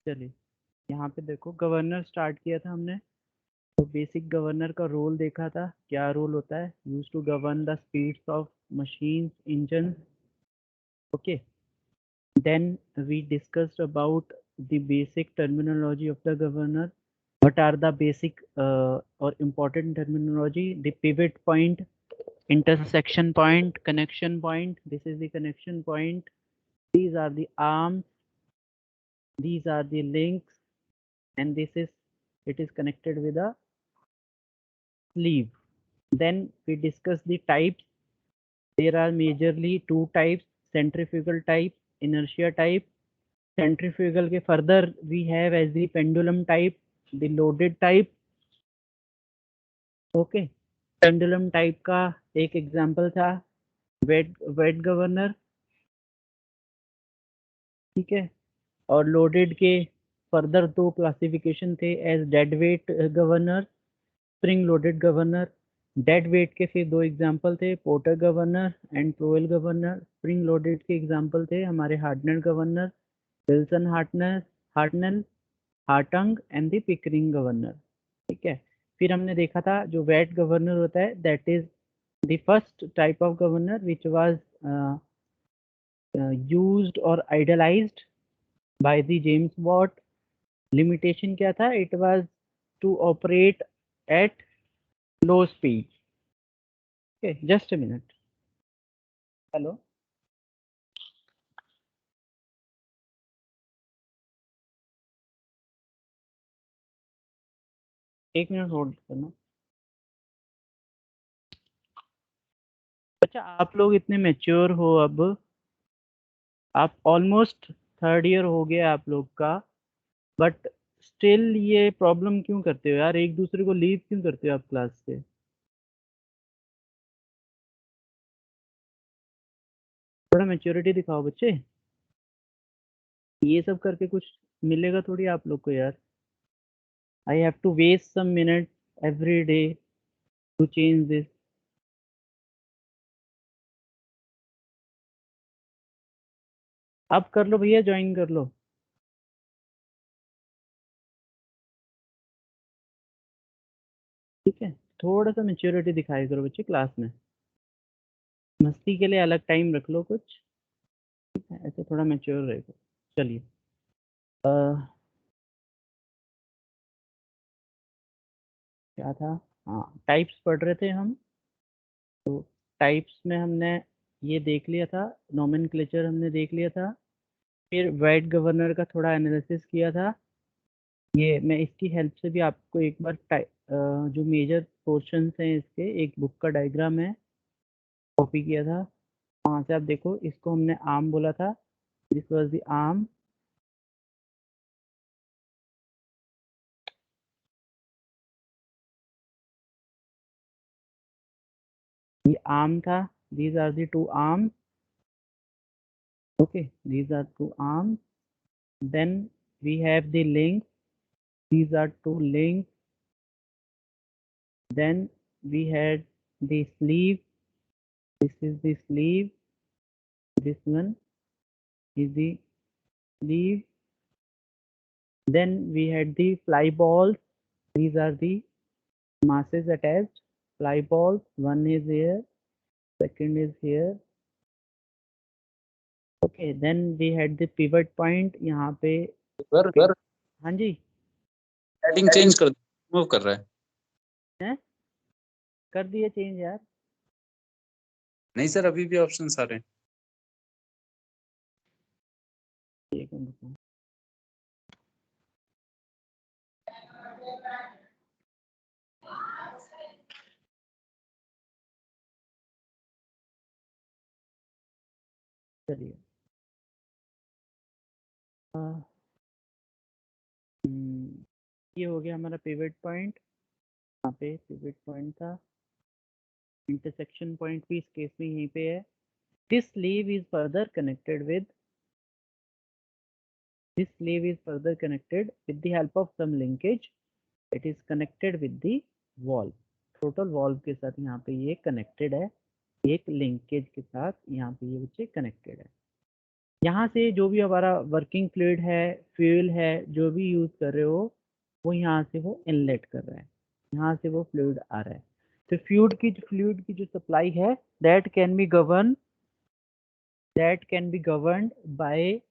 चलिए यहाँ पे देखो, गवर्नर स्टार्ट किया था हमने। तो बेसिक गवर्नर का रोल देखा था, क्या रोल होता है, use to govern the speeds of machines, engine. Okay, then we discussed about the basic terminology of the governor. What are the basic or important terminology? The pivot point, intersection point, connection point. This is the connection point. These are the arms. These are the links, and it is connected with a sleeve. Then we discuss the types. There are majorly two types: centrifugal type, inertia type. Centrifugal के further we have as the pendulum type, the loaded type. Okay, pendulum type का एक example था wait governor, ठीक है। और loaded के further दो classification थे, as dead weight governor, spring loaded governor. Dead weight के फिर दो एग्जांपल थे, Porter governor and Proell governor. Spring loaded के एग्जांपल थे हमारे Hartnell governor, Wilson Hartnell, Hartnell, Hartung and the Pickering governor, ठीक है। फिर हमने देखा था जो वेट गवर्नर होता है, that is the first type of governor which was used or idealized by the James Watt. Limitation क्या था, it was to operate at low speed. Okay, just a minute. Hello. एक minute hold करना। अच्छा, आप लोग इतने mature हो अब, आप ऑलमोस्ट थर्ड ईयर हो गया आप लोग का, बट स्टिल ये प्रॉब्लम क्यों करते हो यार, एक दूसरे को लीव क्यों करते हो आप क्लास से? थोड़ा मैच्योरिटी दिखाओ बच्चे, ये सब करके कुछ मिलेगा थोड़ी आप लोग को यार। I have to waste some minute every day to change this. आप कर लो भैया, ज्वाइन कर लो, ठीक है। थोड़ा सा मेच्योरिटी दिखाई करो बच्चे क्लास में, मस्ती के लिए अलग टाइम रख लो कुछ, ठीक है, ऐसे थोड़ा मेच्योर रहेगा। चलिए, क्या था, हाँ टाइप्स पढ़ रहे थे हम। तो टाइप्स में हमने ये देख लिया था, नोमेनक्लेचर हमने देख लिया था। फिर वेट गवर्नर का थोड़ा एनालिसिस किया था। ये मैं इसकी हेल्प से भी आपको एक बार जो मेजर पोर्शंस हैं इसके, एक बुक का डायग्राम है, कॉपी किया था, वहाँ से आप देखो। इसको हमने आर्म बोला था, दिस वाज द आर्म। ये आर्म था, these are the two arms. Okay, these are two arms. Then we have the links, these are two links. Then we had the sleeve, this is the sleeve, this one is the sleeve. Then we had the fly balls, these are the masses attached, fly balls, one is here, second is here. Okay, then we had the pivot point, यहाँ पे sir हाँ जी, setting change कर move कर रहा है। हैं कर दिए चेंज यार। नहीं सर, अभी भी ऑप्शंस आ रहे हैं। एक मिनट, चलिए। ये हो गया हमारा पिवट पॉइंट, यहाँ पे पिवट पॉइंट था। इंटरसेक्शन पॉइंट भी इस केस में यहीं पे है। This sleeve is further connected with this sleeve is further connected with the help of some linkage. It is connected with the valve, total valve के साथ यहाँ पे ये कनेक्टेड है, एक लिंकेज के साथ यहाँ पे ये बच्चे कनेक्टेड है। यहाँ से जो भी हमारा वर्किंग फ्लूइड है, फ्यूल है, जो भी यूज कर रहे हो, वो यहाँ से वो इनलेट कर रहा है, यहाँ से वो फ्लूइड आ रहा है। तो फ्लूइड की जो सप्लाई है that can be governed by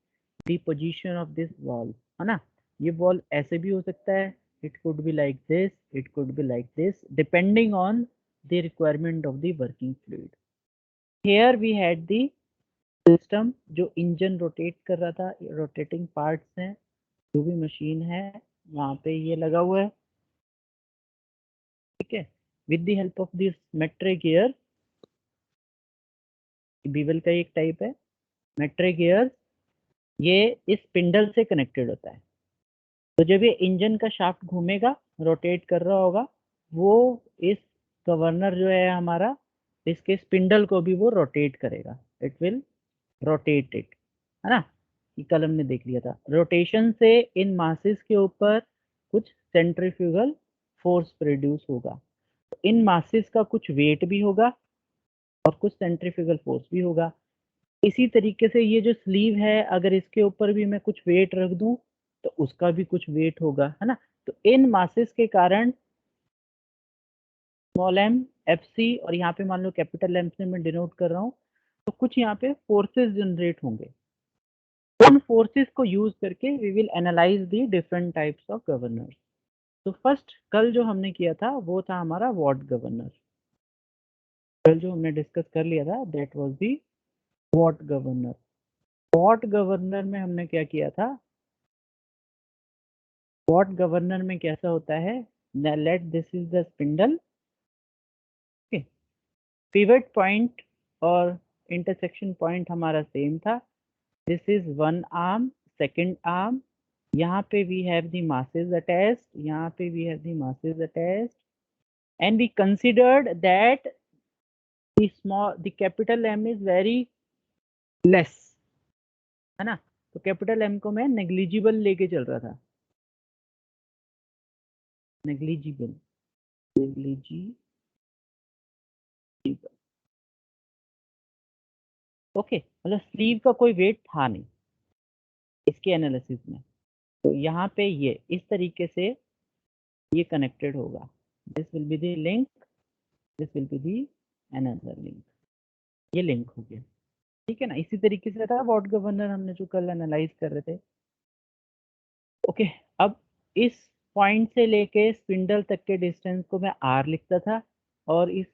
the position of this valve, है ना। ये वॉल ऐसे भी हो सकता है, it could be like this, it could be like this, depending on the requirement of the working fluid. Here we had the system जो engine rotate कर रहा था, रोटेटिंग पार्ट्स हैं, जो भी मशीन है वहाँ पे ये लगा हुआ है, ठीक है। With the help of this metric gear, bevel का एक टाइप है मेट्रिक गियर, ये इस स्पिंडल से कनेक्टेड होता है। तो जब ये इंजन का शाफ्ट घूमेगा, रोटेट कर रहा होगा, वो इस गवर्नर जो है हमारा, इसके स्पिंडल को भी वो रोटेट करेगा, इट विल रोटेट इट, है ना। ये कलम ने देख लिया था। रोटेशन से इन मासेस के ऊपर कुछ सेंट्रीफ्यूगल फोर्स प्रोड्यूस होगा, तो इन मासेस का कुछ वेट भी होगा और कुछ सेंट्रीफ्यूगल फोर्स भी होगा। इसी तरीके से ये जो स्लीव है, अगर इसके ऊपर भी मैं कुछ वेट रख दूं तो उसका भी कुछ वेट होगा, है ना। तो इन मासेस के कारण स्मॉल एम, एफ सी, और यहाँ पे मान लो कैपिटल एम से मैं डिनोट कर रहा हूँ, तो कुछ यहाँ पे फोर्सेस जनरेट होंगे। उन फोर्सेस को यूज करके we will analyse the different types of governors. तो फर्स्ट कल जो हमने किया था वो था हमारा वॉट गवर्नर। कल जो हमने डिस्कस कर लिया था that was the what governor. What governor में हमने क्या किया था, वॉट गवर्नर में कैसा होता है, let this is the spindle, pivot point और इंटरसेक्शन पॉइंट हमारा सेम था। This is one arm, second arm, यहाँ पे we have the masses attached, यहाँ पे we have the masses attached, and we considered that the capital M is very less, है ना। तो कैपिटल M को मैं नेग्लिजिबल लेके चल रहा था, नेग्लिजिबल, नेग्लिजिबल, ओके। मतलब स्लीव का कोई वेट था नहीं इसके एनालिसिस में। तो यहाँ पे ये इस तरीके से ये कनेक्टेड होगा, this will be the link, this will be the another link, ये लिंक हो गया, ठीक है ना। इसी तरीके से था वॉट गवर्नर हमने जो कल एनालाइज कर रहे थे, ओके। अब इस पॉइंट से लेके स्पिंडल तक के डिस्टेंस को मैं आर लिखता था, और इस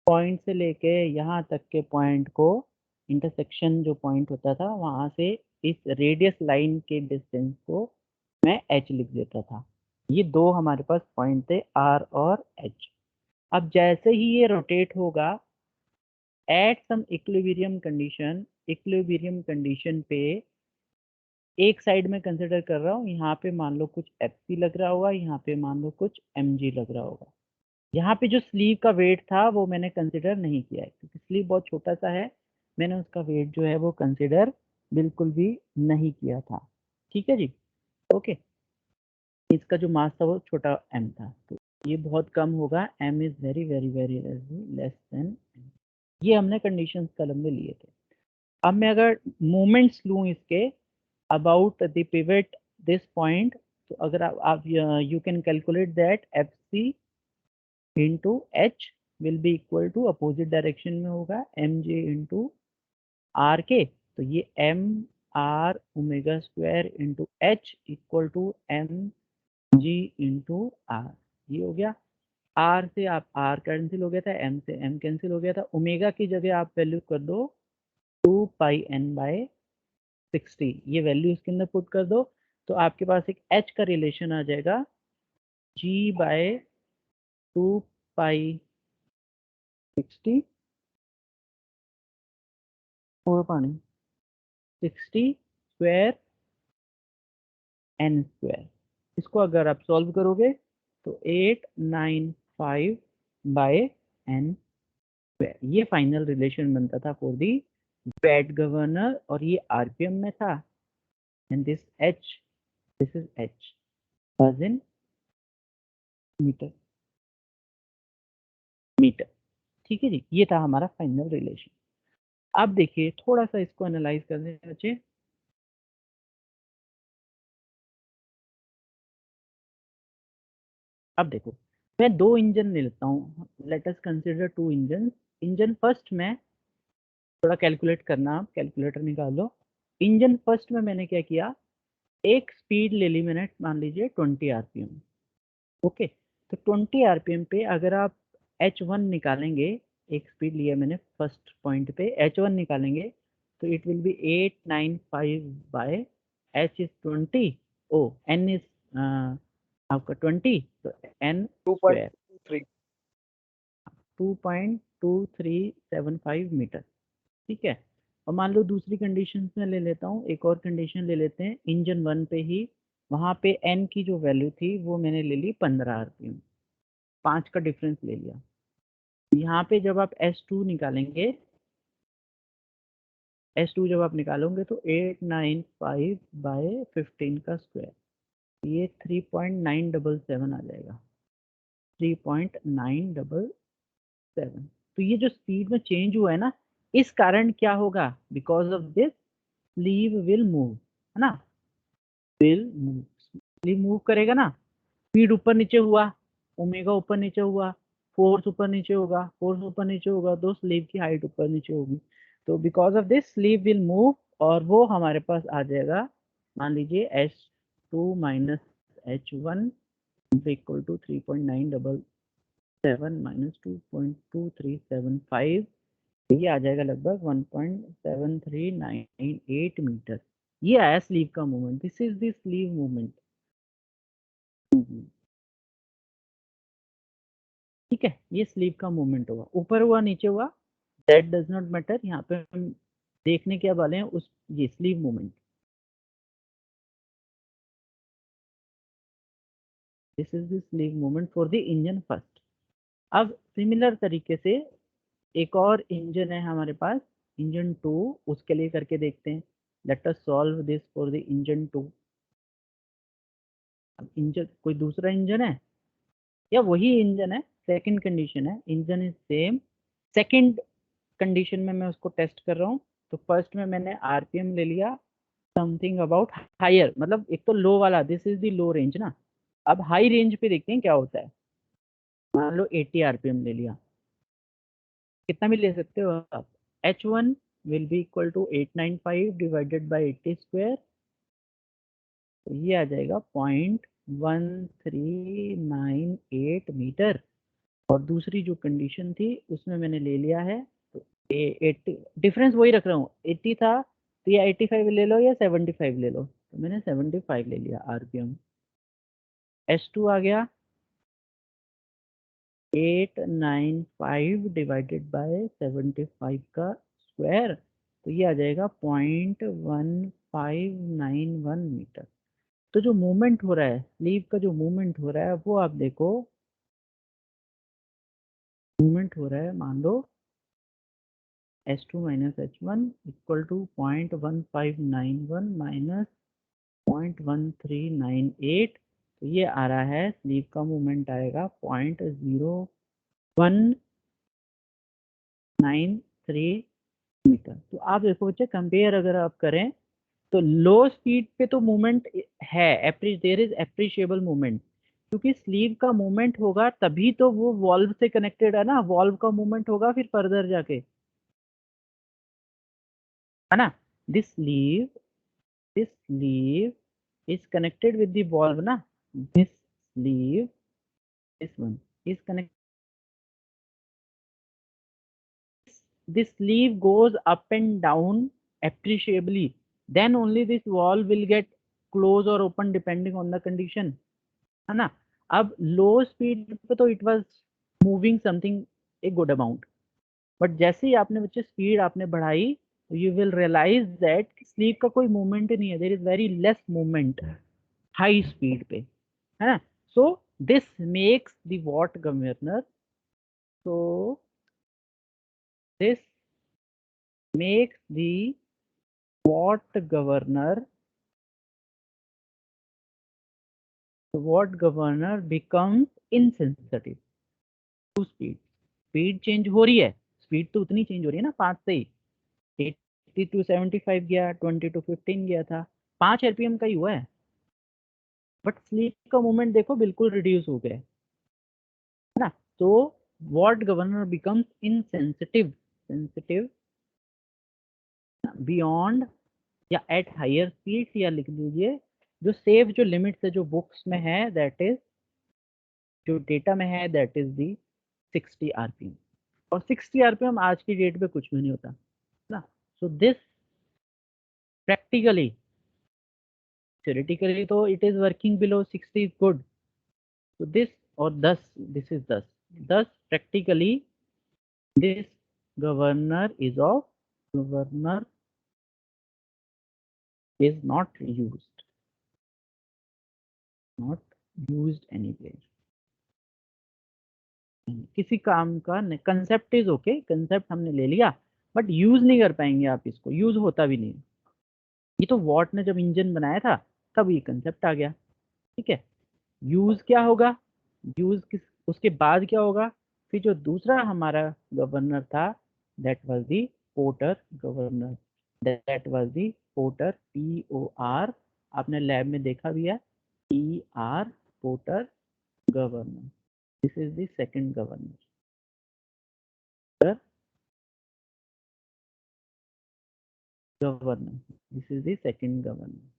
पॉइंट से लेके यहाँ तक के पॉइंट को, इंटरसेक्शन जो पॉइंट होता था वहाँ से इस रेडियस लाइन के डिस्टेंस को मैं एच लिख देता था। ये दो हमारे पास पॉइंट थे, आर और एच। अब जैसे ही ये रोटेट होगा एट सम इक्विलिब्रियम कंडीशन पे, एक साइड में कंसिडर कर रहा हूँ, यहाँ पे मान लो कुछ एफ सी लग रहा होगा, यहाँ पे मान लो कुछ एम जी लग रहा होगा। यहाँ पे जो स्लीव का वेट था वो मैंने कंसिडर नहीं किया है, क्योंकि स्लीव बहुत छोटा सा है, मैंने उसका वेट जो है वो कंसिडर बिल्कुल भी नहीं किया था, ठीक है जी, ओके। इसका जो मास था वो छोटा एम था, तो ये बहुत कम होगा, M is very very very less then, ये हमने कंडीशन कलम में लिए थे। अब मैं अगर मोमेंट्स लूँ इसके about the pivot this point, तो अगर आप you can calculate that F C into H will be equal to, opposite direction में होगा, M J into R K. तो ये M R omega square into H equal to M G into R, ये हो गया। Are से आप are cancel हो गया था, एम से एम कैंसिल हो गया था, ओमेगा की जगह आप वैल्यू कर दो 2πn/60, ये वैल्यू इसके अंदर पुट कर दो, तो आपके पास एक एच का रिलेशन आ जाएगा g/2π60 और पानी 60 स्क्वायर एन स्क्वायर। इसको अगर आप सॉल्व करोगे तो 895/n स्क्वायर, ये फाइनल रिलेशन बनता था फॉर दी वेट गवर्नर, और ये आरपीएम में था, and this is H as in metre, metre, ठीक है जी। ये था हमारा फाइनल रिलेशन। अब देखिए थोड़ा सा इसको एनालाइज करने बच्चे, अब देखो मैं दो इंजन ले लेता हूँ, let us consider two engine. Engine first में थोड़ा कैलकुलेट करना, आप कैलकुलेटर निकालो। इंजन फर्स्ट में मैंने क्या किया, एक स्पीड ले ली मैंने, मान लीजिए 20 आरपीएम। ओके, तो 20 आरपीएम पे अगर आप H1 निकालेंगे, एक स्पीड लिया मैंने फर्स्ट पॉइंट पे, H1 निकालेंगे तो it will be 895 by H is 20, ओ N इज आपका 20, तो N स्क्वायर 2.3। 2.2375 मीटर। ठीक है, और मान लो दूसरी कंडीशन में ले लेता हूँ, एक और कंडीशन ले लेते हैं इंजन वन पे ही। वहाँ पे N की जो वैल्यू थी वो मैंने ले ली 15 आरपीएम, 5 का डिफरेंस ले लिया। यहाँ पे जब आप S2 निकालेंगे, S2 जब आप निकालोगे तो 895 बाय 15 का स्क्वायर, ये 3.977 आ जाएगा, 3.977। तो ये जो स्पीड में चेंज हुआ है ना, इस कारण क्या होगा, because of this sleeve will move, है ना, विल मूव, स्लीव मूव करेगा ना, स्पीड ऊपर नीचे हुआ, ओमेगा ऊपर नीचे हुआ, फोर्स ऊपर नीचे होगा, फोर्स ऊपर नीचे होगा तो स्लीव की हाइट ऊपर नीचे होगी। तो because of this sleeve will move, और वो हमारे पास आ जाएगा, मान लीजिए H2 minus H1 equal to 3.977 minus 2.2375, ये आ जाएगा लगभग 1.7398 मीटर। ये आया स्लीव का movement, this is the sleeve movement. ठीक है, ये स्लीव का मूवमेंट होगा, ऊपर हुआ नीचे हुआ दैट डज नॉट मैटर, यहाँ पे हम देखने क्या वाले हैं उस, ये sleeve movement, this is the sleeve movement for the engine first. अब सिमिलर तरीके से एक और इंजन है हमारे पास, इंजन टू, उसके लिए करके देखते हैं। Let us solve this for the engine two. अब इंजन, कोई दूसरा इंजन है या वही इंजन है, सेकंड कंडीशन है, engine is same, second condition में मैं उसको टेस्ट कर रहा हूँ। तो फर्स्ट में मैंने आरपीएम ले लिया समथिंग अबाउट हायर, मतलब एक तो लो वाला, this is the low range ना। अब हाई रेंज पे देखते हैं क्या होता है, मान लो 80 आरपीएम ले लिया, कितना भी ले सकते हो आप। H1 will be equal to 895 divided by 80 square, तो ये आ जाएगा 0.1398 मीटर। और दूसरी जो कंडीशन थी उसमें मैंने ले लिया है, तो 80, डिफरेंस वही रख रहा हूँ, 80 था तो या 85 ले लो या 75 ले लो, तो मैंने 75 ले लिया आरपीएम। S2 आ गया 895 डिवाइडेड बाय 75 का स्क्वायर, तो ये आ जाएगा 0.1591 मीटर। तो जो मूवमेंट हो रहा है, स्लीव का जो मूवमेंट हो रहा है वो आप देखो, मूवमेंट हो रहा है, मान लो S2 minus H1 equal to 0.1591 minus 0.1398, तो ये आ रहा है, स्लीव का मूवमेंट आएगा 0.0193 मीटर। तो आप देखो बच्चे, कंपेयर अगर आप करें तो लो स्पीड पे तो मूवमेंट है, देयर इज एप्रिशिएबल मूवमेंट, क्योंकि स्लीव का मूवमेंट होगा तभी तो वो वॉल्व से कनेक्टेड है ना, वॉल्व का मूवमेंट होगा फिर फर्दर जाके, है ना। This sleeve is connected with the valve ना, this sleeve, this one is connected, this sleeve goes up and down appreciably, then only this valve will get close or open depending on the condition, है ना। अब लो speed पे तो it was moving something a good amount, but जैसे ही आपने बच्चे speed आपने बढ़ाई, you will realise that sleeve का कोई मूवमेंट नहीं है, there is very less movement high speed पे, है ना। So this makes the watt governor, so this makes the watt governor becomes insensitive to speed. Speed change हो रही है, स्पीड तो उतनी चेंज हो रही है ना, 5 से ही 80 टू 75 गया, 20 टू 15 गया था, 5 आरपीएम का ही हुआ है, बट स्लीप का मूवमेंट देखो बिल्कुल रिड्यूस हो गया है। ना। तो what governor becomes insensitive, sensitive beyond या एट हायर स्पीड्स, या लिख दीजिए जो सेफ जो लिमिट्स है जो बुक्स में है, दैट इज जो डेटा में है, दैट इज दी 60 आरपीएम। और 60 आरपीएम आज की डेट पे कुछ भी नहीं होता ना। सो दिस प्रैक्टिकली, theoretically तो it is working below 60 is good. So this और 10, this is 10 practically this governor is not used anywhere. किसी काम का कंसेप्ट इज ओके, कंसेप्ट हमने ले लिया, बट यूज नहीं कर पाएंगे आप इसको, यूज होता भी नहीं। ये तो वॉट ने जब इंजन बनाया था तब ये कंसेप्ट आ गया, ठीक है। यूज क्या होगा, यूज किस, उसके बाद क्या होगा, फिर जो दूसरा हमारा गवर्नर था that was the porter governor, that was the porter, POR, आपने लैब में देखा भी है, ER, porter governor. This is the second governor, this is the second governor,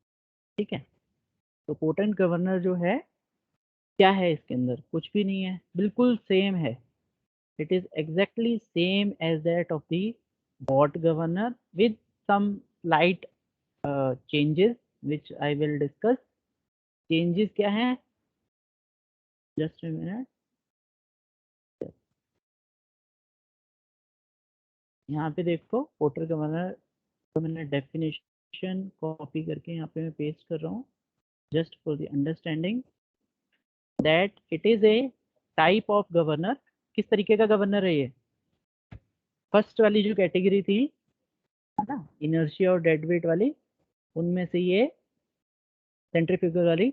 ठीक है। तो पोर्टेंट गवर्नर जो है, क्या है इसके अंदर, कुछ भी नहीं है, बिल्कुल सेम है। It is exactly same as that of the bot governor with some slight changes which I will discuss. Changes क्या हैं? Just a minute. यहाँ पे देखो पोर्टर गवर्नर, तो मैंने डेफिनेशन कॉपी करके यहाँ पे मैं पेस्ट कर रहा हूँ, just for the understanding that it is a type of governor. किस तरीके का गवर्नर है ये? फर्स्ट वाली जो कैटेगरी थी, है ना, इनर्शिया और डेड वेट वाली, उनमें से ये सेंट्रीफ्यूगल वाली।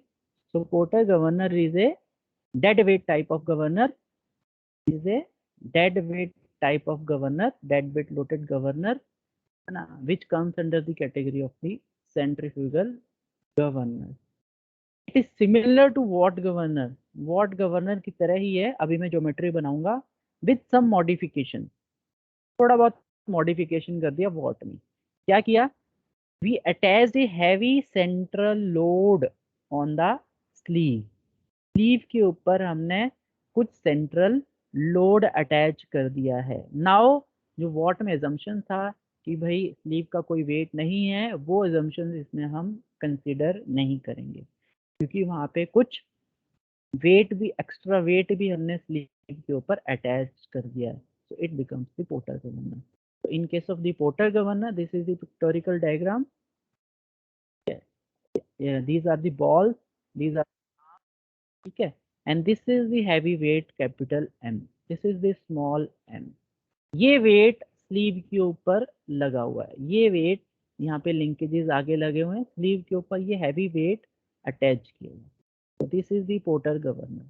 So porter governor is a dead weight type of governor, is a dead weight type of governor, dead weight loaded governor, है ना, which comes under the category of the centrifugal governor. It is similar to watt governor, watt governor की तरह ही है। अभी मैं geometry बनाऊंगा with some modification, थोड़ा बहुत मॉडिफिकेशन कर दिया वॉट में। क्या किया, we attached a heavy central load on the sleeve, sleeve के ऊपर हमने कुछ सेंट्रल लोड अटैच कर दिया है। नाउ जो वॉट में एजम्पशन था कि भाई स्लीव का कोई वेट नहीं है, वो एजम्पशन इसमें हम कंसिडर नहीं करेंगे, क्योंकि वहां पे कुछ वेट भी, एक्स्ट्रा वेट भी हमने स्लीव के ऊपर अटैच कर दिया है। So it becomes the porter governor. So in case of the porter governor, this is the pictorial diagram. Yeah, these are the balls, these are, ठीक है, and this is the heavy weight capital M, this is the small m। ये wait sleeve के ऊपर लगा हुआ है, ये wait यहाँ पे लिंकेजेस आगे लगे हुए हैं स्लीव के ऊपर, ये हैवी वेट अटैच किए हुए। तो this is the porter governor.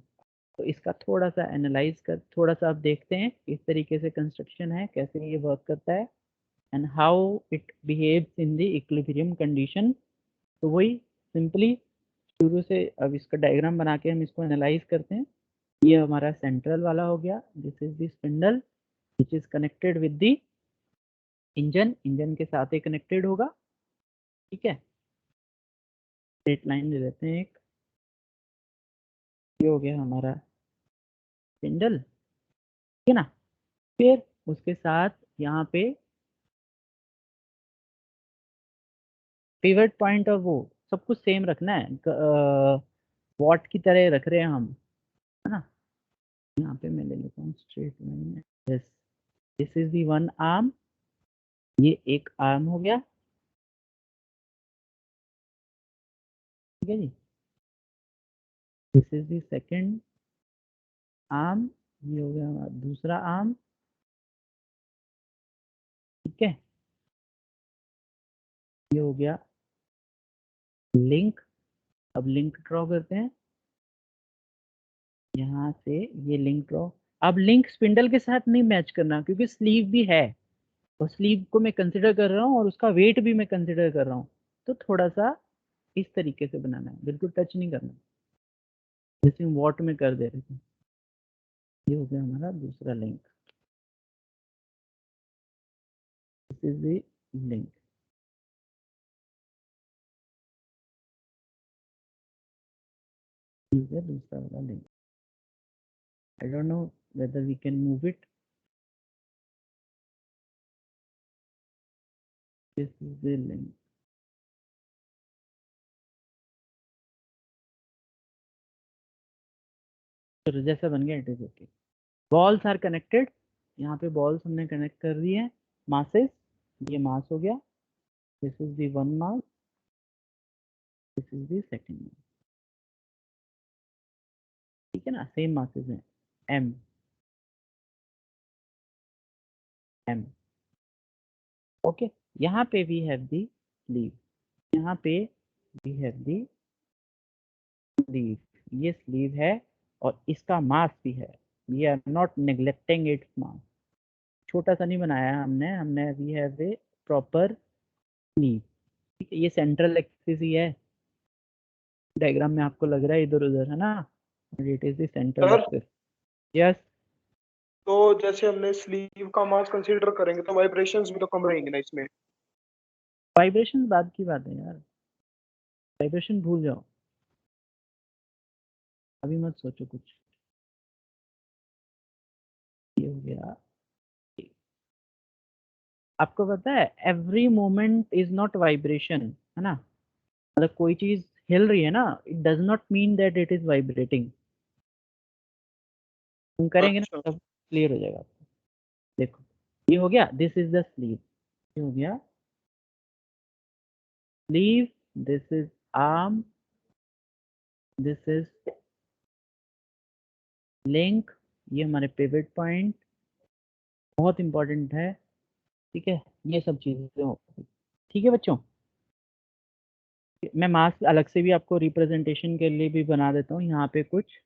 तो इसका थोड़ा सा एनालाइज कर, थोड़ा सा आप देखते हैं किस तरीके से कंस्ट्रक्शन है, कैसे ये वर्क करता है, and how it behaves in the equilibrium condition. तो वही सिंपली शुरू से अब इसका डायग्राम बना के हम इसको एनालाइज करते हैं। ये हमारा सेंट्रल वाला हो गया, this is the spindle which is connected with the engine, engine के साथ ही कनेक्टेड होगा, ठीक है। स्ट्रेट लाइन ले लेते हैं एक, ये हो गया हमारा स्पिंडल, ठीक है ना। फिर उसके साथ यहाँ पे पिवट पॉइंट और वो सब कुछ सेम रखना है, वॉट की तरह रख रहे हैं हम, है ना। यहाँ पे मैं ले लेता हूँ स्ट्रेट लाइन में, this is the one arm, ये एक आर्म हो गया, ठीक है जी। This is the second arm, ये हो गया हमारा दूसरा आर्म, ठीक है। ये हो गया लिंक। अब लिंक ड्रॉ करते हैं, यहाँ से ये लिंक ड्रॉ। अब लिंक स्पिंडल के साथ नहीं मैच करना, क्योंकि स्लीव भी है और स्लीव को मैं कंसिडर कर रहा हूँ और उसका वेट भी मैं कंसिडर कर रहा हूँ। तो थोड़ा सा इस तरीके से बनाना है, बिल्कुल टच नहीं करना, जैसे हम वॉट में कर दे रहे थे। ये हो गया हमारा दूसरा link, this is the link. ठीक है, दूसरा वाला link. I don't know whether we can move it, this is the link. तो जैसा बन गया it is okay. Balls are connected, यहाँ पे बॉल्स हमने कनेक्ट कर दी है, मासेस, ये मास हो गया, this is the one mass, this is the second mass. ठीक है ना, सेम मासेस हैं, एम एम। ओके, यहाँ पे वी हैव दी स्लीव, यहाँ पे वी हैव दी स्लीव, ये स्लीव है और इसका मास भी है, we are not neglecting its mass. छोटा सा नहीं बनाया है हमने, we have a proper sleeve. ठीक है, ये सेंट्रल एक्सिस ही है, डायग्राम में आपको लग रहा है इधर उधर है ना, it is the central sir axis. Yes, तो जैसे हमने स्लीव का मास कंसीडर करेंगे तो वाइब्रेशंस भी तो कम रहेंगे ना इसमें। वाइब्रेशन बाद की बात है यार, वाइब्रेशन भूल जाओ, अभी मत सोचो कुछ। ये हो गया, आपको पता है every moment is not vibration, है ना, मतलब कोई चीज हिल रही है ना, it does not mean that it is vibrating. हम करेंगे ना अच्छा तब क्लियर हो जाएगा आपको। देखो, ये हो गया, दिस इज द स्लीव, ये हो गया sleeve, this is arm, this is link, ये हमारे पिवट पॉइंट, बहुत इंपॉर्टेंट है। ठीक है, ये सब चीजें हो, ठीक है बच्चों। मैं मास अलग से भी आपको रिप्रेजेंटेशन के लिए भी बना देता हूँ, यहाँ पे कुछ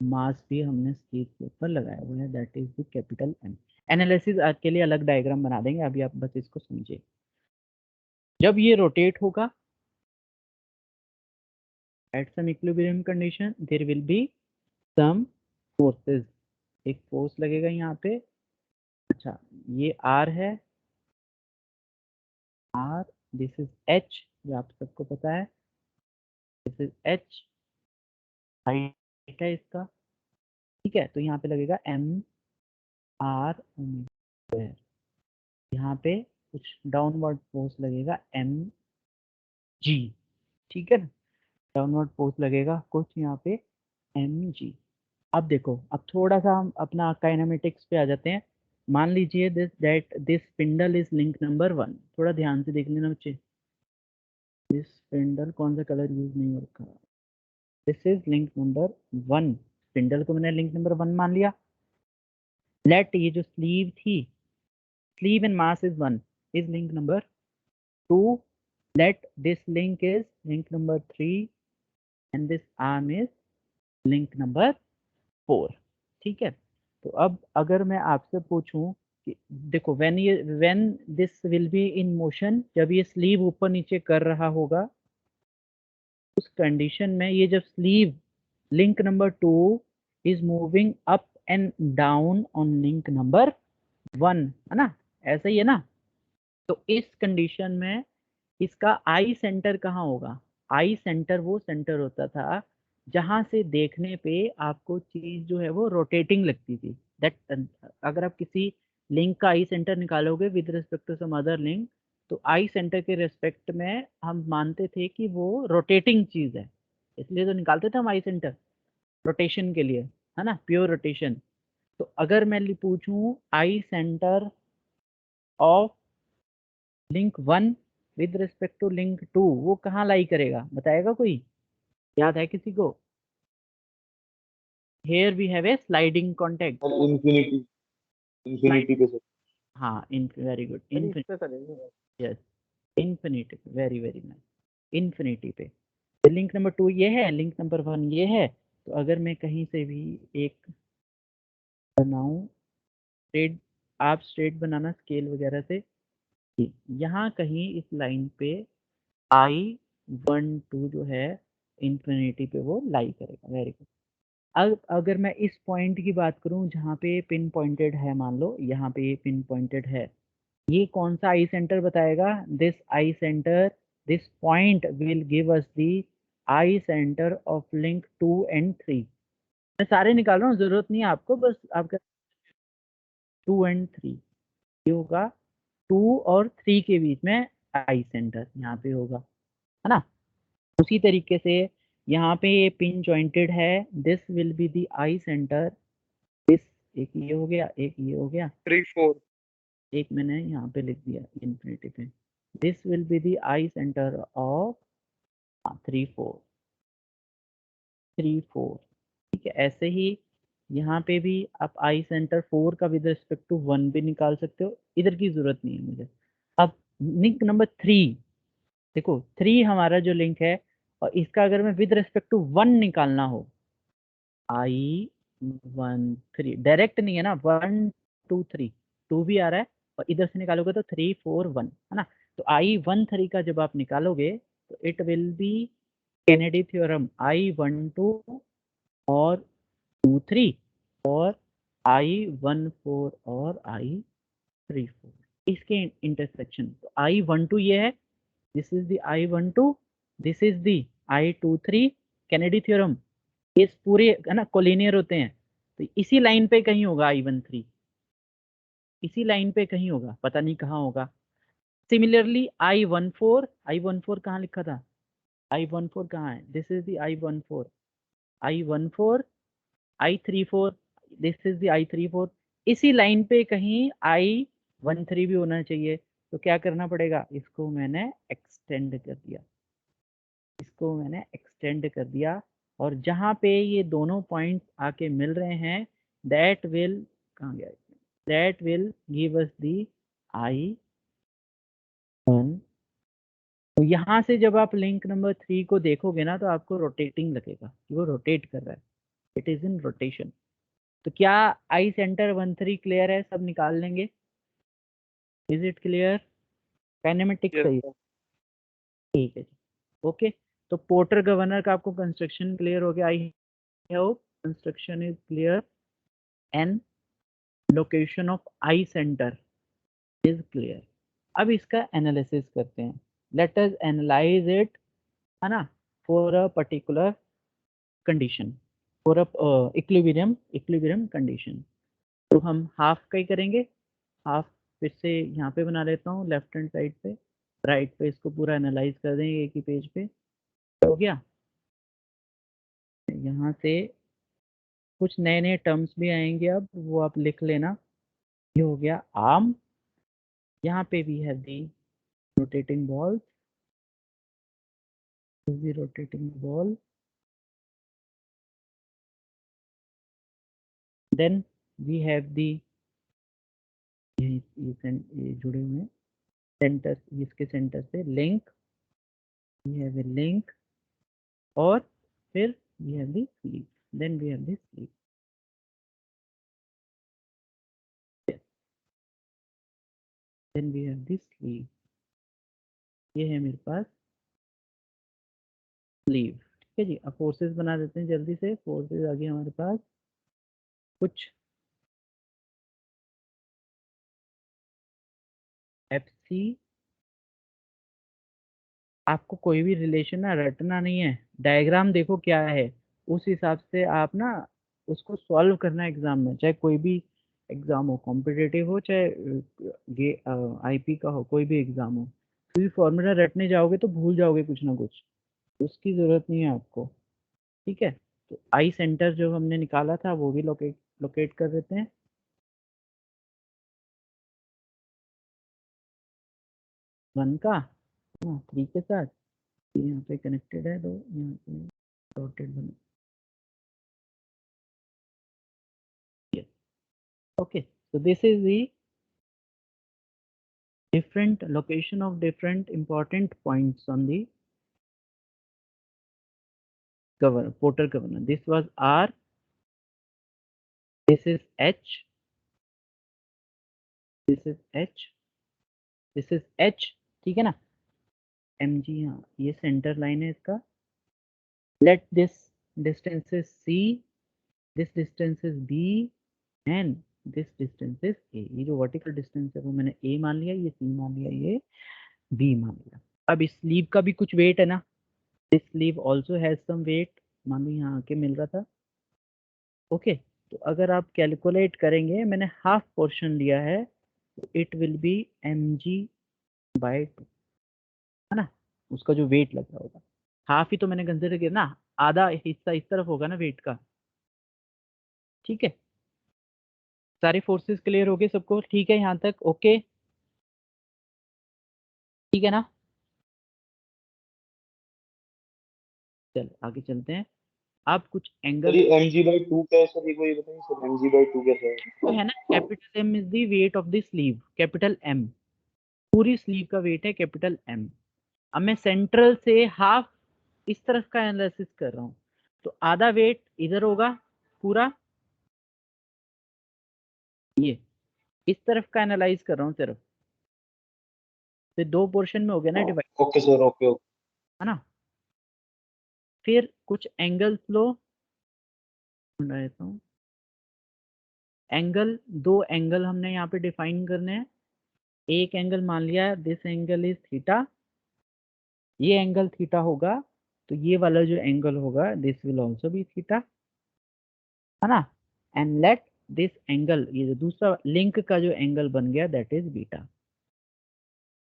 मास भी हमने स्लीव के ऊपर लगाया हुआ है, that is the capital M. Analysis के लिए अलग डायग्राम बना देंगे, अभी आप बस इसको समझिए। जब ये रोटेट होगा at some equilibrium condition, there will be some forces, एक फोर्स लगेगा यहाँ पे। अच्छा, ये आर है, आर, दिस इज एच, जो आप सबको पता है, दिस इज एच, हाइट है इसका। ठीक है, तो यहाँ पे लगेगा एम आर स्क्वायर, यहाँ पे कुछ डाउनवर्ड फोर्स लगेगा एम जी। ठीक है ना, डाउनवर्ड फोर्स लगेगा कुछ यहाँ पे एम जी। अब देखो, अब थोड़ा सा हम अपना काइनेमेटिक्स पे आ जाते हैं। मान लीजिए this spindle is link number 1, थोड़ा ध्यान से देख लेना बच्चे, दिस स्पिंडल कौन सा कलर यूज नहीं हो रखा, this is link number 1, spindle को मैंने लिंक नंबर 1 मान लिया। लेट ये जो स्लीव थी, sleeve and mass is 1, is link number 2, let this link is link number 3 and this arm is link number 4। ठीक है, तो अब अगर मैं आपसे पूछूं कि देखो, when this will be in motion, जब ये स्लीव ऊपर नीचे कर रहा होगा, उस कंडीशन में ये जब sleeve link number 2 is moving up and down on link number 1, है ना, ऐसा ही है ना। तो इस कंडीशन में इसका आई सेंटर कहाँ होगा, आई सेंटर वो सेंटर होता था जहां से देखने पे आपको चीज जो है वो रोटेटिंग लगती थी। दैट, अगर आप किसी लिंक का आई सेंटर निकालोगे with respect to some other link, तो आई सेंटर के रिस्पेक्ट में हम मानते थे कि वो रोटेटिंग चीज है, इसलिए तो निकालते थे हम आई सेंटर रोटेशन के लिए, है ना, प्योर रोटेशन। तो अगर मैं पूछूं I centre of link 1 with respect to link 2, वो कहाँ लाई करेगा, बताएगा कोई, याद है किसी को? Here we have a sliding contact. Infinity, infinity पे सर। हाँ, इन वेरी गुड, इस इन्फिनिटी, पे करेंगे। Yes, infinity, very very nice, infinity पे। लिंक नंबर 2 ये है, लिंक नंबर 1 ये है। तो अगर मैं कहीं से भी एक बनाऊं स्ट्रेट, आप स्ट्रेट बनाना स्केल वगैरह से, यहाँ कहीं इस लाइन पे I 1 2 जो है इन्फिनिटी पे वो लाई करेगा, वेरी गुड। अब अगर मैं इस पॉइंट की बात करूं जहां पे पिन पॉइंटेड है, मान लो यहाँ पे ये पिन पॉइंटेड है, ये कौन सा आई सेंटर बताएगा? This I centre, this point will give us the I centre of link 2 and 3। मैं सारे निकाल रहा हूँ, जरूरत नहीं है आपको, बस आपका 2 and 3 ये होगा, 2 और 3 के बीच में आई सेंटर यहाँ पे होगा, है ना। उसी तरीके से यहाँ पे ये पिन जॉइंटेड है, this will be the I centre, this, एक ये हो गया, एक ये हो गया, 3 4 एक मैंने यहाँ पे लिख दिया इन्फिनिटी पे, this will be the I centre of 3 4 3 4। ठीक है, ऐसे ही यहाँ पे भी आप आई सेंटर 4 का विद रिस्पेक्ट टू 1 भी निकाल सकते हो, इधर की जरूरत नहीं है मुझे। अब लिंक नंबर 3, देखो 3 हमारा जो लिंक है, और इसका अगर मैं विद रिस्पेक्ट टू 1 निकालना हो, आई 1 3 डायरेक्ट नहीं है ना, 1 2 3, 2 भी आ रहा है, और इधर से निकालोगे तो 3 4 1, है ना। तो आई 1 3 का जब आप निकालोगे तो it will be Kennedy theorem I 1 2 और 2 3 और आई 1 4 और आई 3 4, इसके इंटरसेक्शन। तो आई 1 2 ये है, this is the I 1 2, this is the I 2 3, Kennedy theorem, ये पूरे है ना कोलिनियर होते हैं, तो इसी लाइन पे कहीं होगा आई 1 3, इसी लाइन पे कहीं होगा, पता नहीं कहाँ होगा। सिमिलरली आई 1 4, आई 1 4 कहाँ लिखा था, आई 1 4 कहाँ है, this is the I 1 4, I 1 4 I 3 4, this is the I 3 4, इसी लाइन पे कहीं आई 1 3 भी होना चाहिए। तो क्या करना पड़ेगा, इसको मैंने एक्सटेंड कर दिया, इसको मैंने एक्सटेंड कर दिया, और जहां पे ये दोनों पॉइंट्स आके मिल रहे हैं, दैट विल, कहाँ गया, दैट विल गिव अस दी आई 1। तो यहाँ से जब आप लिंक नंबर 3 को देखोगे ना, तो आपको रोटेटिंग लगेगा कि वो रोटेट कर रहा है, इट इज इन रोटेशन। तो क्या आई सेंटर 1 3 क्लियर है, सब निकाल लेंगे? Is it clear? Kinematics yes सही है, ठीक है जी, ओके। तो पोर्टर गवर्नर का आपको कंस्ट्रक्शन क्लियर हो गया, I hope construction is clear and location of I centre is clear. अब इसका एनालिसिस करते हैं, लेट अस एनालाइज इट, है ना, for a particular condition, for a equilibrium condition. तो हम हाफ का ही करेंगे, हाफ फिर से यहाँ पे बना लेता हूँ लेफ्ट हैंड साइड पे, राइट पे इसको पूरा एनालाइज कर देंगे एक ही पेज पे, हो गया। यहाँ से कुछ नए नए टर्म्स भी आएंगे, अब वो आप लिख लेना। ये हो गया आर्म, यहाँ पे भी है दी rotating balls, is the rotating ball, then we have the ये जुड़े हुए हैं सेंटर, इसके सेंटर से link, we have a link, और फिर we have the sleeve, then we have the sleeve, then we have the sleeve, ये है मेरे पास स्लीव। ठीक है जी, अब फोर्सेस बना देते हैं जल्दी से, फोर्सेस आ गए हमारे पास कुछ, एफ सी, आपको कोई भी रिलेशन ना रटना नहीं है, डायग्राम देखो क्या है, उस हिसाब से आप ना उसको सॉल्व करना एग्जाम में, चाहे कोई भी एग्जाम हो, कॉम्पिटिटिव हो चाहे आईपी का हो, कोई भी एग्जाम हो, कोई फॉर्मूला रटने जाओगे तो भूल जाओगे कुछ ना कुछ, उसकी जरूरत नहीं है आपको। ठीक है, तो आई सेंटर जो हमने निकाला था वो भी लोकेट कर देते हैं, वन का, हाँ 3 के साथ, यहाँ पे कनेक्टेड है, तो यहाँ पे डॉटेड बना, okay, so this is the different location of different important points on the porter governor. This was R, this is H, this is H, this is H, ठीक है ना, mg, हाँ ये सेंटर लाइन है इसका, let this distance is C, this distance is B and this distance is A. ये जो vertical distance है वो मैंने ए मान लिया, ये सी मान लिया, ये बी मान लिया। अब इस स्लीव का भी कुछ वेट है ना, this sleeve also has some weight, मान लो यहाँ आके मिल रहा था। ओके, तो अगर आप कैलकुलेट करेंगे, मैंने हाफ पोर्शन लिया है, तो इट विल बी mg/2, है ना, उसका जो वेट लग रहा होगा। हाफ ही तो मैंने कंसिडर किया ना, आधा हिस्सा इस तरफ होगा ना वेट का। ठीक है, सारे फोर्सेस क्लियर हो गए सबको, ठीक है यहाँ तक? ओके, ठीक है ना? चलो आगे चलते हैं। आप कुछ एंगल mg/2 क्या है सर? ये कोई बताइए सर, mg/2 कैसे है? तो है ना, capital M is the weight of the sleeve, capital M, पूरी स्लीव का वेट है कैपिटल एम। अब मैं सेंट्रल से हाफ इस तरफ का एनालिसिस कर रहा हूँ, तो आधा वेट इधर होगा पूरा, ये इस तरफ का एनालाइज कर रहा हूँ सिर्फ, तो दो पोर्शन में हो गया ना divide, okay sir, okay okay. है ना। फिर कुछ एंगल लो, रहता हूँ एंगल, दो एंगल हमने यहाँ पे डिफाइन करने हैं। एक एंगल मान लिया दिस एंगल इज थीटा, ये एंगल थीटा होगा, तो ये वाला जो एंगल होगा this will also be theta, है ना। एंड लेट दिस एंगल, ये जो दूसरा लिंक का जो एंगल बन गया दैट इज बीटा।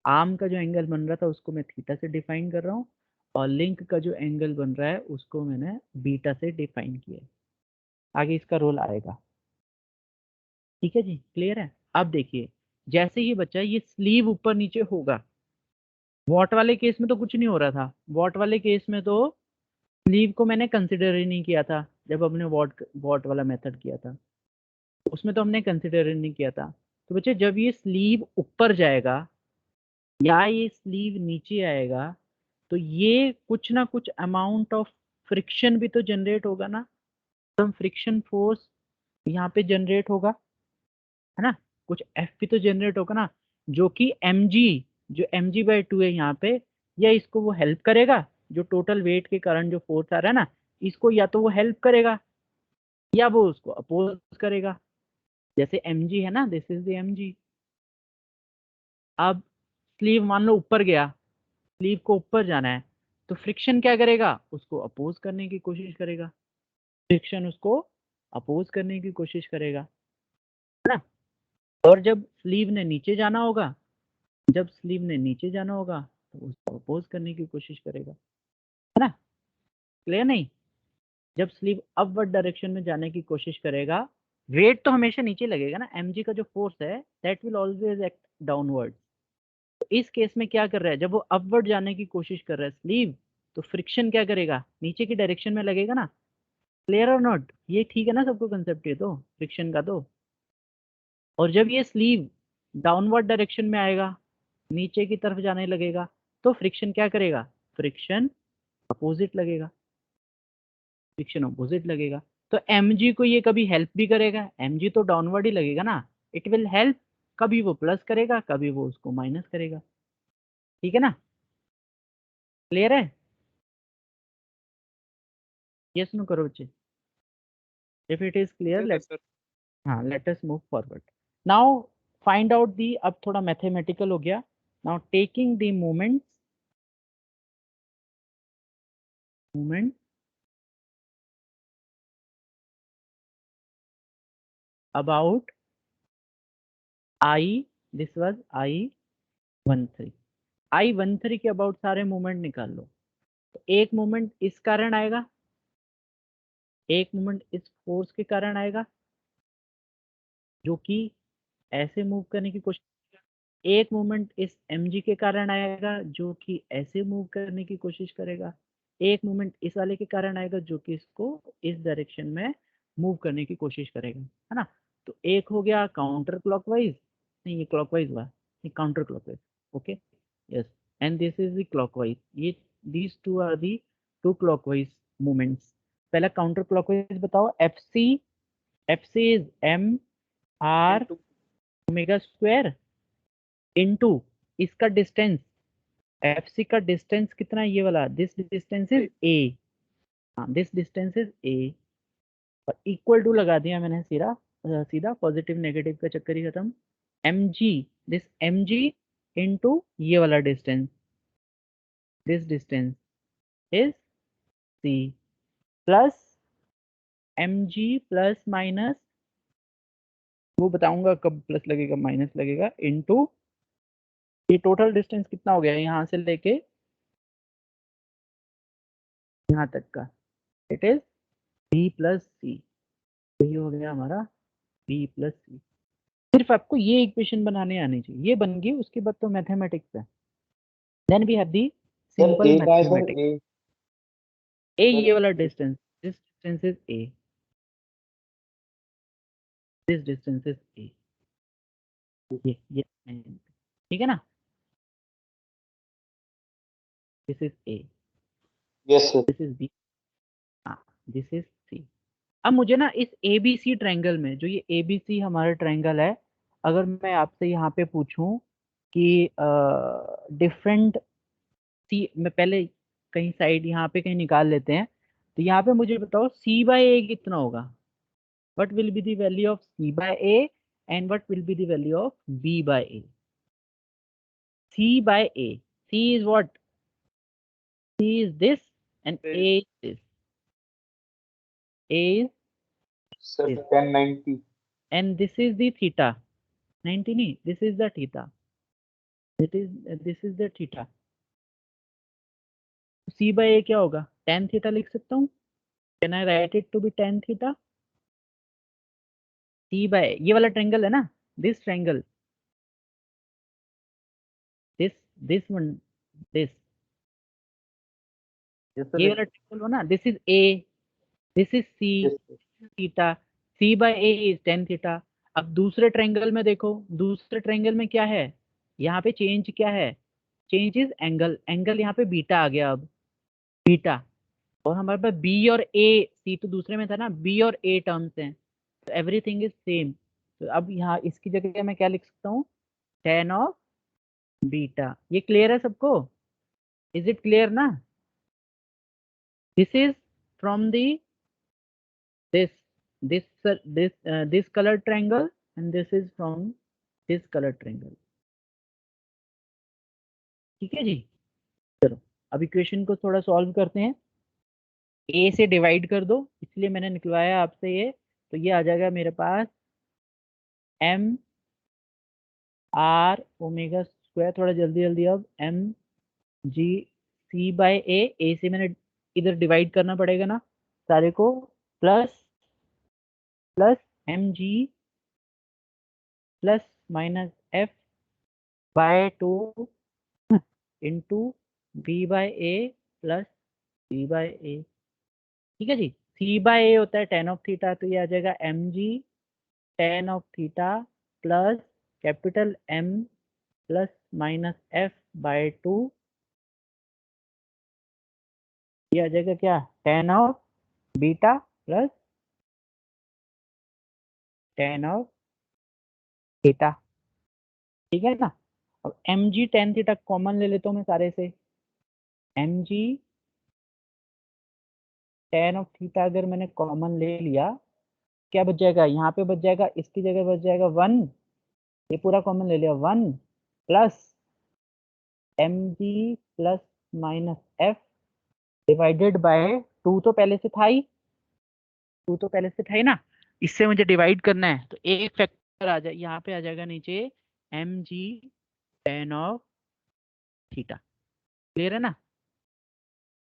आर्म का जो एंगल बन रहा था उसको मैं थीटा से डिफाइन कर रहा हूँ, और लिंक का जो एंगल बन रहा है उसको मैंने बीटा से डिफाइन किया। आगे इसका रोल आएगा, ठीक है जी, क्लियर है। अब देखिए, जैसे ही बच्चा ये स्लीव ऊपर नीचे होगा, वॉट वाले केस में तो कुछ नहीं हो रहा था, वॉट वाले केस में तो स्लीव को मैंने कंसिडर ही नहीं किया था, जब हमने वॉट वॉट वाला मेथड किया था उसमें तो हमने कंसिडर ही नहीं किया था। तो बच्चे जब ये स्लीव ऊपर जाएगा या ये स्लीव नीचे आएगा, तो ये कुछ ना कुछ अमाउंट ऑफ फ्रिक्शन भी तो जनरेट होगा ना, सम फ्रिक्शन फोर्स यहाँ पे जनरेट होगा, है ना, कुछ एफ भी तो जनरेट होगा ना, जो कि mg, जो mg/2 है यहाँ पे, या इसको वो हेल्प करेगा, जो टोटल वेट के कारण जो फोर्स आ रहा है ना, इसको या तो वो हेल्प करेगा या वो उसको अपोज करेगा। जैसे mg है ना, दिस इज द mg। अब स्लीव मान लो ऊपर गया, स्लीव को ऊपर जाना है, तो फ्रिक्शन क्या करेगा, उसको अपोज करने की कोशिश करेगा, फ्रिक्शन उसको अपोज करने की कोशिश करेगा, है ना। और जब स्लीव ने नीचे जाना होगा, जब स्लीव ने नीचे जाना होगा तो उसको अपोज करने की कोशिश करेगा, है ना, क्लियर नहीं। जब स्लीव अपवर्ड डायरेक्शन में जाने की कोशिश करेगा, वेट तो हमेशा नीचे लगेगा ना, mg का जो फोर्स है that will always act downward. तो इस केस में क्या कर रहा है, जब वो अपवर्ड जाने की कोशिश कर रहा है स्लीव, तो फ्रिक्शन क्या करेगा, नीचे की डायरेक्शन में लगेगा ना, क्लियर और नॉट, ये ठीक है ना सबको कंसेप्ट, ये तो फ्रिक्शन का तो। और जब ये स्लीव डाउनवर्ड डायरेक्शन में आएगा, नीचे की तरफ जाने लगेगा, तो फ्रिक्शन क्या करेगा, फ्रिक्शन अपोजिट लगेगा, फ्रिक्शन अपोजिट लगेगा। तो mg को ये कभी हेल्प भी करेगा, mg तो डाउनवर्ड ही लगेगा ना, इट विल हेल्प, कभी वो प्लस करेगा कभी वो उसको माइनस करेगा, ठीक है ना, क्लियर है। यस नो करो बच्चे, if it is clear Yes, let, yes, sir. हाँ let us move forward. Now find out the, अब थोड़ा मैथमेटिकल हो गया। Now taking the moment moment about I, दिस वाज I13, I13 के अबाउट सारे मूवमेंट निकाल लो। तो एक मूवमेंट इस कारण आएगा, एक मूवमेंट इस फोर्स के कारण आएगा जो कि ऐसे मूव करने की कोशिश, एक मूवमेंट इस mg के कारण आएगा जो कि ऐसे मूव करने की कोशिश करेगा, एक मूवमेंट इस वाले के कारण आएगा जो कि इसको इस डायरेक्शन में मूव करने की कोशिश करेगा, है ना। तो एक हो गया काउंटर क्लॉकवाइज, नहीं ये क्लॉकवाइज हुआ, ये counter clockwise, okay yes, and this is the clockwise, ये these two are the two clockwise movements. पहला काउंटर क्लॉकवाइज बताओ, F C is M R Into omega square into इसका डिस्टेंस, एफ सी का distance कितना है, ये वाला, this distance is I. A, हाँ दिस डिस्टेंस इज ए, और इक्वल टू लगा दिया मैंने सीधा सीधा, पॉजिटिव नेगेटिव का चक्कर ही खत्म। mg, दिस mg इनटू ये वाला distance, this distance is c plus mg plus minus, वो बताऊंगा कब प्लस लगेगा माइनस लगेगा, इनटू ये टोटल डिस्टेंस कितना हो गया यहाँ से लेके यहाँ तक का, इट इज b प्लस सी। ये हो गया हमारा b प्लस सी। सिर्फ आपको ये इक्वेशन बनाने आनी चाहिए, ये बन गई, उसके बाद तो मैथमेटिक्स है। Then we have the sir simple a का है sir mathematics. A a sir ये वाला distance, this distance is a, this distance is a, ये ठीक है ना, this is a, yes sir this is b, हाँ दिस इज c। अब मुझे ना इस ABC ट्रायंगल में, जो ये ABC हमारा ट्रायंगल है, अगर मैं आपसे यहाँ पे पूछूं कि डिफरेंट सी, मैं पहले कहीं साइड यहाँ पे कहीं निकाल लेते हैं, तो यहाँ पे मुझे बताओ c बाय a कितना होगा, what will be the value of c by a and what will be the value of b by a? c by a, c is what, c is this and a is this, a is sir this 1090 and this is the theta, 90 नहीं, this is the theta, this is the theta। c by a क्या होगा, tan theta लिख सकता हूँ, can I write it to be tan theta? c by a, ये वाला triangle है ना, this triangle, this one, this, yes ये सर वाला ट्रायंगल हो ना, this is a, this is c, yes theta, c by a is tan theta. अब दूसरे ट्रायंगल में देखो, दूसरे ट्रायंगल में क्या है, यहाँ पे चेंज क्या है, चेंज इज एंगल, एंगल यहाँ पे बीटा आ गया, अब बीटा, और हमारे पास b और a, c तो दूसरे में था ना, b और a टर्म्स हैं, तो एवरीथिंग इज सेम। तो अब यहाँ इसकी जगह मैं क्या लिख सकता हूँ, tan ऑफ बीटा। ये क्लियर है सबको, इज इट क्लियर ना? This is from the this this color triangle and this is from this color triangle, ठीक है जी। चलो अब इक्वेशन को थोड़ा सॉल्व करते हैं। a से डिवाइड कर दो, इसलिए मैंने निकलवाया आपसे ये, तो ये आ जाएगा मेरे पास m r ओमेगा स्क्वायर, थोड़ा जल्दी जल्दी, अब m g c by a से मैंने इधर डिवाइड करना पड़ेगा ना सारे को, plus plus m g plus minus f by 2 into b by a plus c by a, ठीक है जी। सी बाय ए होता है टेन ऑफ थीटा, तो ये आ जाएगा M G tan of theta plus capital M plus minus F by 2, ये आ जाएगा क्या, tan of beta plus tan of theta, ठीक है ना। अब M G tan theta common ले लेता हूँ मैं सारे से, M G tan of theta अगर मैंने कॉमन ले लिया, क्या बच जाएगा, यहाँ पे बच जाएगा, इसकी जगह बच जाएगा 1, ये पूरा कॉमन ले लिया, 1 plus M G plus minus F divided by 2, तो पहले से था ही, 2 तो पहले से था ही ना, इससे मुझे डिवाइड करना है, तो एक फैक्टर आ जाए यहाँ पे, आ जाएगा नीचे M G tan of theta, clear है ना,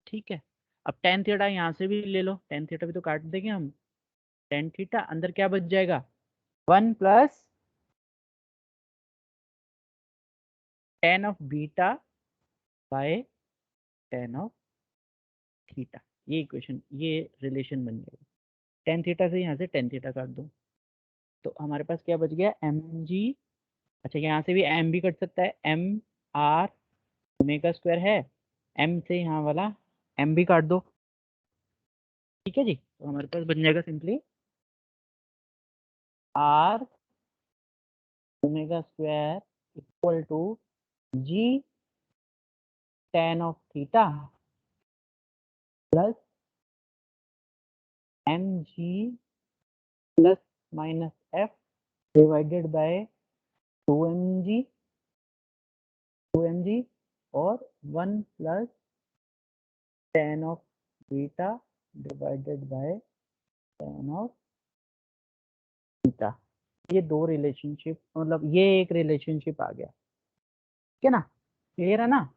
ठीक है। अब टेन थीटा यहाँ से भी ले लो, टेन थीटा भी तो काट देंगे हम, टेन थीटा अंदर क्या बच जाएगा, 1 plus tan of beta by ten of theta, ये इक्वेशन, ये रिलेशन बन जाएगा। टेन थीटा से यहाँ से टेन थीटा काट दो, तो हमारे पास क्या बच गया, एम जी, अच्छा यहाँ से भी एम भी कट सकता है, एम आर ओमेगा स्क्वायर है, एम से यहाँ वाला एम भी काट दो, ठीक है जी। तो हमारे पास बन जाएगा simply R omega square equal to G tan of theta plus mg plus minus f divided by 2mg और 1 plus tan of beta divided by tan of beta. ये दो रिलेशनशिप, मतलब ये एक रिलेशनशिप आ गया, ठीक है ना? क्लियर है ना?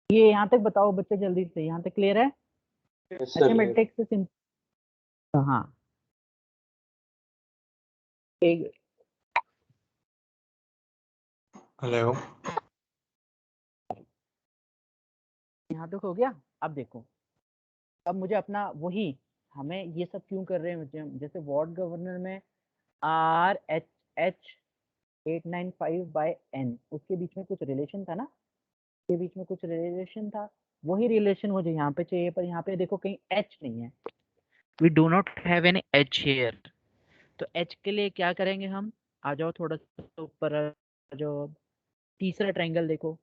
ये यहाँ तक बताओ बच्चे जल्दी से, यहाँ तक क्लियर है? Yes, sir. मैथमेटिक्स से सिंपल। हाँ, एक हेलो। यहाँ तक हो गया। अब देखो, अब मुझे अपना वही, हमें ये सब क्यों कर रहे हैं बच्चे हम? जैसे वाट गवर्नर में RHH 895 बाय n, उसके बीच में कुछ रिलेशन था ना, उसके बीच में कुछ रिलेशन था, वही रिलेशन मुझे यहाँ पे चाहिए, पर यहाँ पे देखो कहीं H नहीं है। We do not have any H here. तो H के लिए क्या करेंगे हम? आ जाओ थोड़ा सा ऊपर आ जाओ। तीसरा ट्रायंगल देखो,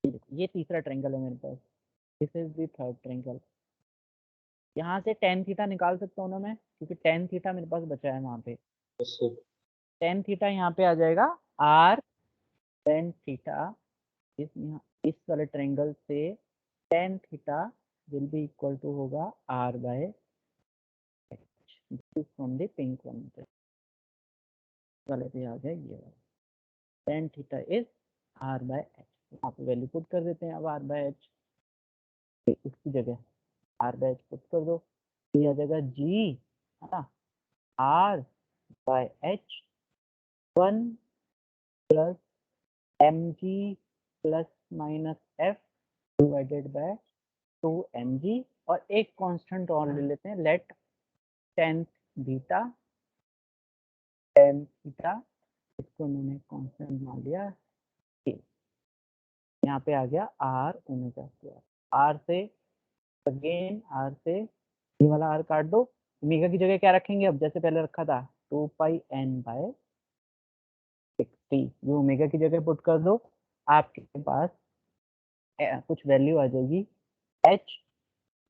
ये तीसरा ट्रायंगल है मेरे पास, this is the third triangle. यहाँ से tan थीटा निकाल सकता हूँ ना मैं, क्योंकि tan थीटा मेरे पास बचा है वहाँ पे। Yes, sir. tan थीटा यहाँ पे आ जाएगा r tan थीटा, इस वाले ट्रायंगल से tan theta will be equal to होगा r by h। This is from the pink one वाले पे आ जाए ये वाला, tan theta is r by h। यहाँ पे वैल्यू पुट कर देते हैं अब r बाय h, इसकी जगह r बाय h पुट कर दो, ये आ जाएगा g, है ना, r by h 1 plus mg plus minus f divided by 2mg, और एक कांस्टेंट और ले लेते हैं, let tan beta tan theta, इसको मैंने कांस्टेंट मान लिया k। यहाँ पे आ गया r ओमेगा स्क्वायर, r से अगेन, r से ये वाला r काट दो, ओमेगा की जगह क्या रखेंगे अब, जैसे पहले रखा था 2 पाई n बाय 60, जो ओमेगा की जगह पुट कर दो, आपके पास कुछ वैल्यू आ जाएगी h,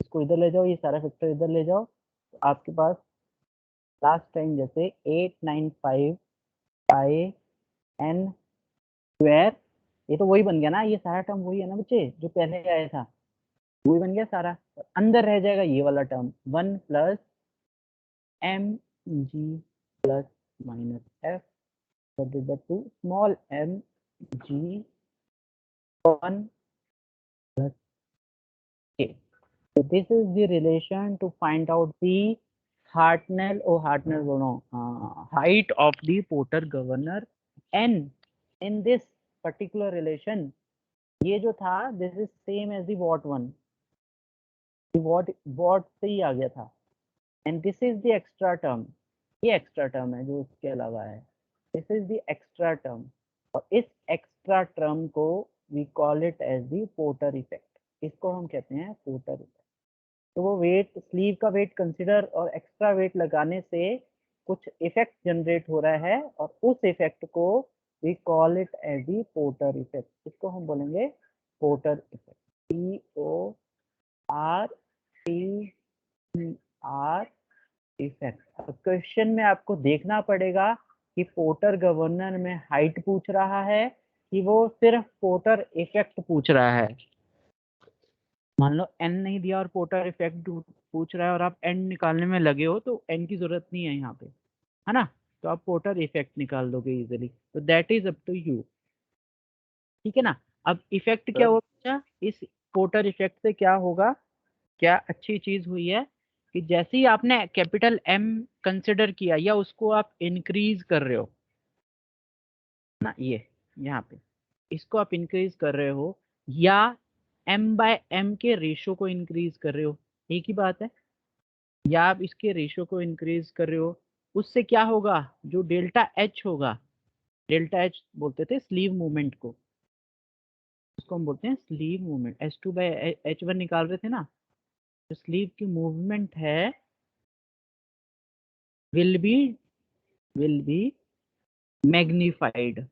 इसको इधर ले जाओ, ये सारा फैक्टर इधर ले जाओ, तो आपके पास लास्ट टाइम जैसे 895 पाई n स्क्वायर, ये तो वही बन गया ना, ये सारा टर्म वही है ना बच्चे जो पहले आया था, वही बन गया सारा। अंदर रह जाएगा ये वाला term 1 plus mg plus minus f divided by 2 small mg 1 plus k. So this is the relation to find out the Hartnell height of the Porter governor, and in this particular relation, ये जो था this is same as the Watt one, Watt से ही आ गया था, and this is the extra term, ये extra term है जो उसके अलावा है, this is the extra term, और इस extra term को we call it as the Porter effect, इसको हम कहते हैं पोर्टर इफेक्ट। तो वो वेट, स्लीव का वेट कंसिडर और एक्स्ट्रा वेट लगाने से कुछ इफेक्ट जनरेट हो रहा है, और उस इफेक्ट को we call it as the Porter effect, इसको हम बोलेंगे पोर्टर इफेक्ट, PORTER इफेक्ट। अब क्वेश्चन में आपको देखना पड़ेगा कि पोर्टर गवर्नर में हाइट पूछ रहा है कि वो सिर्फ पोर्टर इफेक्ट पूछ रहा है। मान लो n नहीं दिया और पोर्टर इफेक्ट पूछ रहा है और आप n निकालने में लगे हो, तो n की जरूरत नहीं है यहाँ पे, है ना, तो आप पोर्टर इफेक्ट निकाल दोगे इजीली, तो that is up to you, ठीक है ना। अब इफेक्ट क्या होगा, इस पोर्टर इफेक्ट से क्या होगा, क्या अच्छी चीज हुई है कि जैसे ही आपने कैपिटल M कंसिडर किया या उसको आप इंक्रीज कर रहे हो ना, ये यहाँ पे इसको आप इंक्रीज कर रहे हो या m/m के रेशो को इंक्रीज कर रहे हो, एक ही बात है, या आप इसके रेशो को इंक्रीज कर रहे हो, उससे क्या होगा, जो डेल्टा H होगा, डेल्टा H बोलते थे स्लीव मूवमेंट को, उसको हम बोलते हैं स्लीव मूवमेंट, H2/H1 निकाल रहे थे ना, जो स्लीव की मूवमेंट है विल बी मैग्नीफाइड,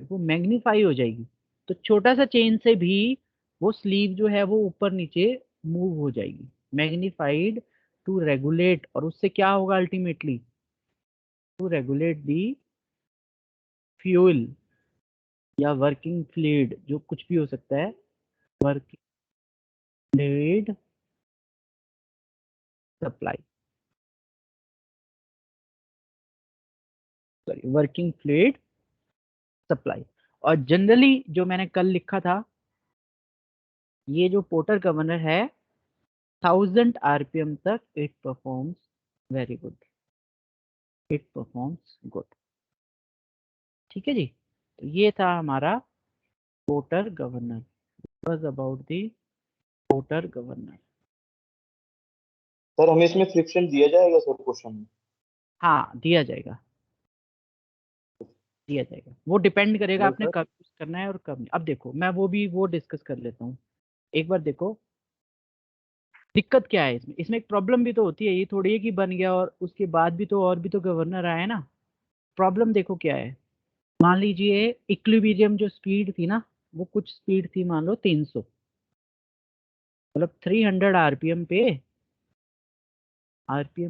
वो मैग्नीफाई हो जाएगी। तो छोटा सा चेंज से भी वो स्लीव जो है वो ऊपर नीचे मूव हो जाएगी, मैग्नीफाइड टू रेगुलेट, और उससे क्या होगा ultimately, to regulate the fuel या वर्किंग फ्लूइड, जो कुछ भी हो सकता है, working fluid supply, sorry working fluid supply. और जनरली जो मैंने कल लिखा था, ये जो पोर्टर गवर्नर है 1000 आरपीएम तक it performs very good, it performs good. ठीक है जी, तो ये था हमारा porter governor, was about the porter governor. Sir हमें इसमें फ्रिक्शन दिया जाएगा सर क्वेश्चन में? हाँ दिया जाएगा, दिया जाएगा, वो डिपेंड करेगा हेलो आपने सर। कब यूज करना है और कब नहीं। अब देखो मैं वो डिस्कस कर लेता हूँ। एक बार देखो दिक्कत क्या है इसमें, इसमें एक प्रॉब्लम भी तो होती है, ये थोड़ी है कि बन गया और उसके बाद भी तो और भी तो गवर्नर आए ना। प्रॉब्लम देखो क्या है, मान लीजिए इक्विलिब्रियम जो स्पीड थी ना, वो कुछ स्पीड थी मान लो 300, मतलब 300 आरपीएम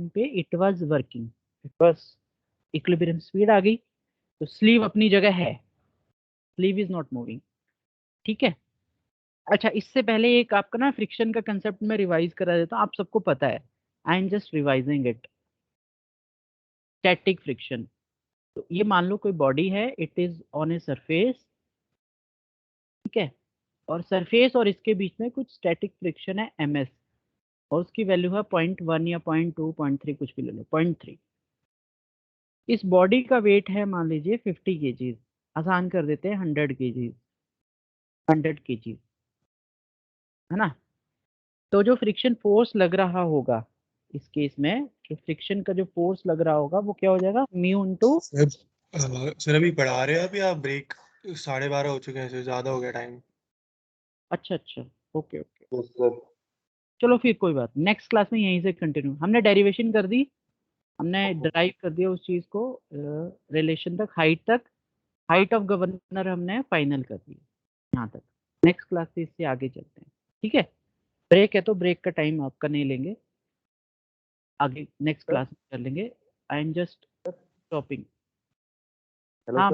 पे it was working, it was equilibrium speed आ गई, तो स्लीव अपनी जगह है, स्लीव इज नॉट मूविंग। ठीक है। अच्छा इससे पहले एक आपका ना फ्रिक्शन का कंसेप्ट में रिवाइज करा देता हूँ, आप सबको पता है, I am just revising it. Static friction, तो ये मान लो कोई बॉडी है, it is on a surface, ठीक है, और सरफेस और इसके बीच में कुछ स्टैटिक फ्रिक्शन है ms, और उसकी वैल्यू है 0.1 या 0.2 0.3 कुछ भी ले लो, 0.3। इस बॉडी का वेट है मान लीजिए 50 kg, आसान कर देते हैं 100 kg, 100 kg, है ना। तो जो फ्रिक्शन फोर्स लग रहा होगा इस केस में, जो फ्रिक्शन का जो फोर्स लग रहा होगा वो क्या हो जाएगा, म्यू इनटू, सर अभी पढ़ा रहे हैं आप या ब्रेक? 12:30 हो चुके हैं सर, ज्यादा हो गया टाइम। अच्छा अच्छा, ओके ओके, यस सर। चलो फिर कोई बात, नेक्स्ट क्लास में यहीं से कंटिन्यू, हमने डेरिवेशन कर दी, हमने ड्राइव कर दिया उस चीज को रिलेशन तक, हाइट ऑफ गवर्नर हमने फाइनल कर दिया यहाँ तक। नेक्स्ट क्लास से इससे आगे चलते हैं, ठीक है। ब्रेक है तो ब्रेक का टाइम आपका नहीं लेंगे, आगे नेक्स्ट क्लास में कर लेंगे। I am just stopping. Hello हाँ सर।